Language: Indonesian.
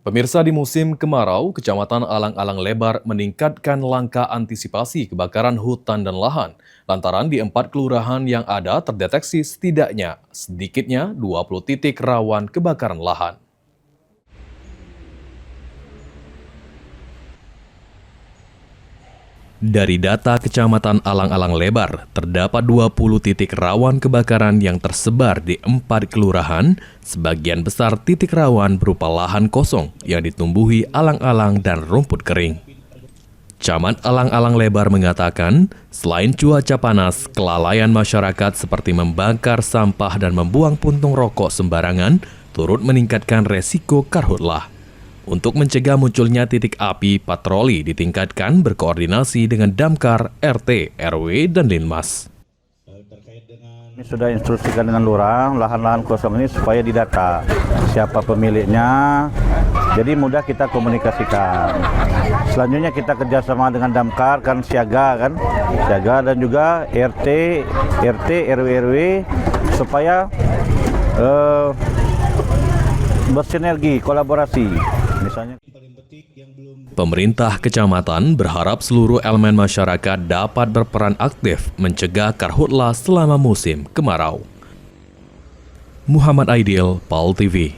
Pemirsa, di musim kemarau, Kecamatan Alang-Alang Lebar meningkatkan langkah antisipasi kebakaran hutan dan lahan. Lantaran di 4 kelurahan yang ada terdeteksi sedikitnya 20 titik rawan kebakaran lahan. Dari data Kecamatan Alang-Alang Lebar, terdapat 20 titik rawan kebakaran yang tersebar di 4 kelurahan. Sebagian besar titik rawan berupa lahan kosong yang ditumbuhi alang-alang dan rumput kering. Camat Alang-Alang Lebar mengatakan, selain cuaca panas, kelalaian masyarakat seperti membakar sampah dan membuang puntung rokok sembarangan turut meningkatkan resiko karhutlah. Untuk mencegah munculnya titik api, patroli ditingkatkan berkoordinasi dengan Damkar, RT, RW, dan Linmas. Ini sudah instruksikan dengan lurah, lahan-lahan kosong ini supaya didata siapa pemiliknya, jadi mudah kita komunikasikan. Selanjutnya kita kerjasama dengan Damkar, siaga dan juga RT, RW, supaya bersinergi, kolaborasi. Misalnya, pemerintah kecamatan berharap seluruh elemen masyarakat dapat berperan aktif mencegah karhutlah selama musim kemarau. Muhammad Aidil, PAL TV.